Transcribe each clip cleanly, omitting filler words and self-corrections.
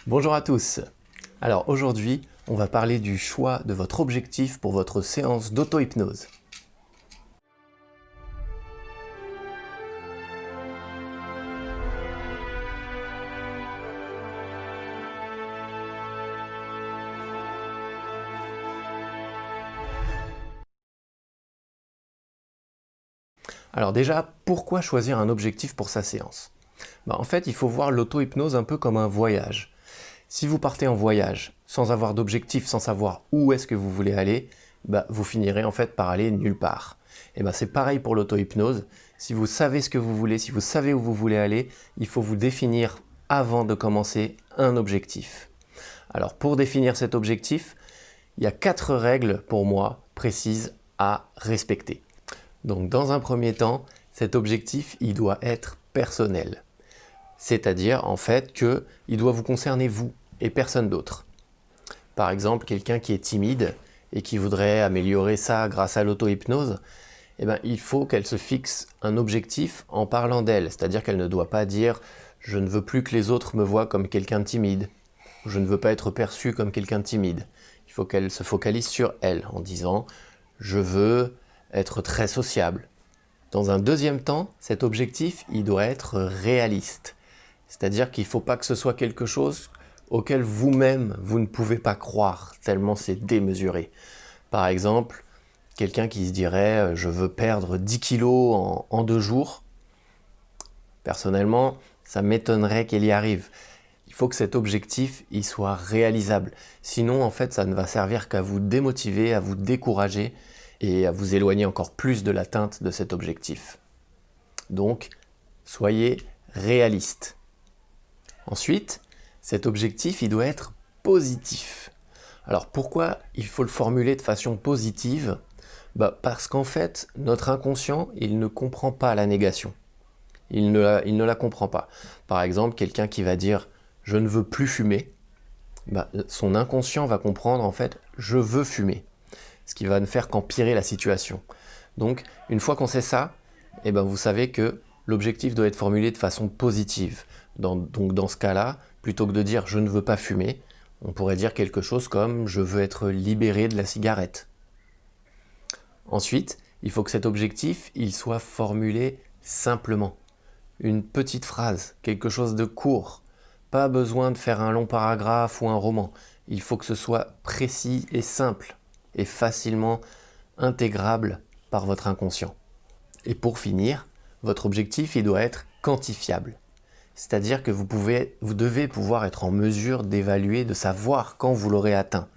Bonjour à tous. Alors aujourd'hui, on va parler du choix de votre objectif pour votre séance d'auto-hypnose. Alors déjà, pourquoi choisir un objectif pour sa séance? En fait, il faut voir l'auto-hypnose un peu comme un voyage. Si vous partez en voyage sans avoir d'objectif, sans savoir où est-ce que vous voulez aller, vous finirez en fait par aller nulle part. Et c'est pareil pour l'auto-hypnose. Si vous savez ce que vous voulez, si vous savez où vous voulez aller, il faut vous définir avant de commencer un objectif. Alors pour définir cet objectif, il y a 4 règles pour moi précises à respecter. Donc dans un premier temps, cet objectif, il doit être personnel. C'est-à-dire en fait qu'il doit vous concerner vous et personne d'autre. Par exemple, quelqu'un qui est timide et qui voudrait améliorer ça grâce à l'auto-hypnose, il faut qu'elle se fixe un objectif en parlant d'elle. C'est-à-dire qu'elle ne doit pas dire « je ne veux plus que les autres me voient comme quelqu'un de timide » ou « je ne veux pas être perçu comme quelqu'un de timide ». Il faut qu'elle se focalise sur elle en disant « je veux être très sociable ». Dans un deuxième temps, cet objectif, il doit être réaliste. C'est-à-dire qu'il ne faut pas que ce soit quelque chose auquel vous-même, vous ne pouvez pas croire, tellement c'est démesuré. Par exemple, quelqu'un qui se dirait « je veux perdre 10 kilos en 2 jours », personnellement, ça m'étonnerait qu'elle y arrive. Il faut que cet objectif il soit réalisable. Sinon, en fait, ça ne va servir qu'à vous démotiver, à vous décourager et à vous éloigner encore plus de l'atteinte de cet objectif. Donc, soyez réaliste. Ensuite, cet objectif, il doit être positif. Alors pourquoi il faut le formuler de façon positive? Parce qu'en fait, notre inconscient, il ne comprend pas la négation. Il ne la comprend pas. Par exemple, quelqu'un qui va dire « je ne veux plus fumer », son inconscient va comprendre en fait « je veux fumer », ce qui va ne faire qu'empirer la situation. Donc, une fois qu'on sait ça, vous savez que l'objectif doit être formulé de façon positive. Donc dans ce cas-là, plutôt que de dire « je ne veux pas fumer », on pourrait dire quelque chose comme « je veux être libéré de la cigarette ». Ensuite, il faut que cet objectif il soit formulé simplement. Une petite phrase, quelque chose de court. Pas besoin de faire un long paragraphe ou un roman. Il faut que ce soit précis et simple et facilement intégrable par votre inconscient. Et pour finir, votre objectif il doit être quantifiable. C'est-à-dire que vous devez pouvoir être en mesure d'évaluer, de savoir quand vous l'aurez atteint.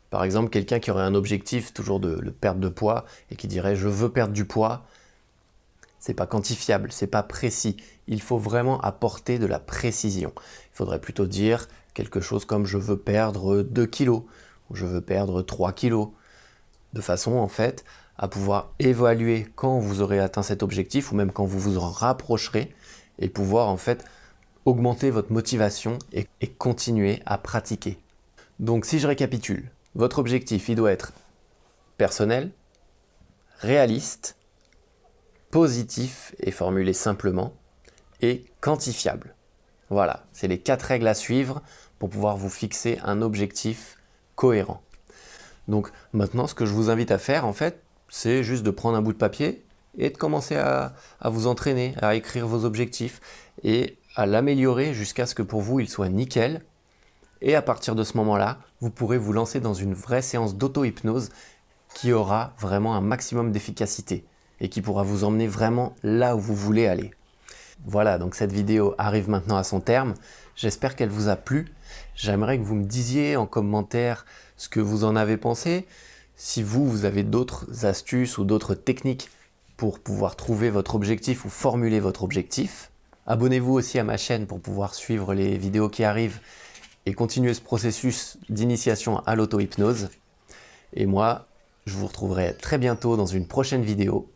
Par exemple, quelqu'un qui aurait un objectif toujours de perte de poids et qui dirait « je veux perdre du poids », c'est pas quantifiable, c'est pas précis. Il faut vraiment apporter de la précision. Il faudrait plutôt dire quelque chose comme « je veux perdre 2 kilos » ou « je veux perdre 3 kilos », de façon en fait à pouvoir évaluer quand vous aurez atteint cet objectif ou même quand vous vous en rapprocherez et pouvoir en fait augmenter votre motivation et continuer à pratiquer. Donc si je récapitule, votre objectif il doit être personnel, réaliste, positif et formulé simplement et quantifiable. Voilà, c'est les 4 règles à suivre pour pouvoir vous fixer un objectif cohérent. Donc maintenant, ce que je vous invite à faire en fait, c'est juste de prendre un bout de papier et de commencer à vous entraîner, à écrire vos objectifs et à l'améliorer jusqu'à ce que pour vous, il soit nickel. Et à partir de ce moment-là, vous pourrez vous lancer dans une vraie séance d'auto-hypnose qui aura vraiment un maximum d'efficacité et qui pourra vous emmener vraiment là où vous voulez aller. Voilà, donc cette vidéo arrive maintenant à son terme. J'espère qu'elle vous a plu. J'aimerais que vous me disiez en commentaire ce que vous en avez pensé. Si vous avez d'autres astuces ou d'autres techniques pour pouvoir trouver votre objectif ou formuler votre objectif. Abonnez-vous aussi à ma chaîne pour pouvoir suivre les vidéos qui arrivent et continuer ce processus d'initiation à l'auto-hypnose. Et moi, je vous retrouverai très bientôt dans une prochaine vidéo.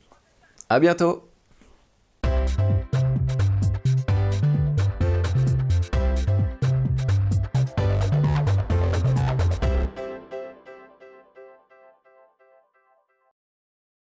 À bientôt!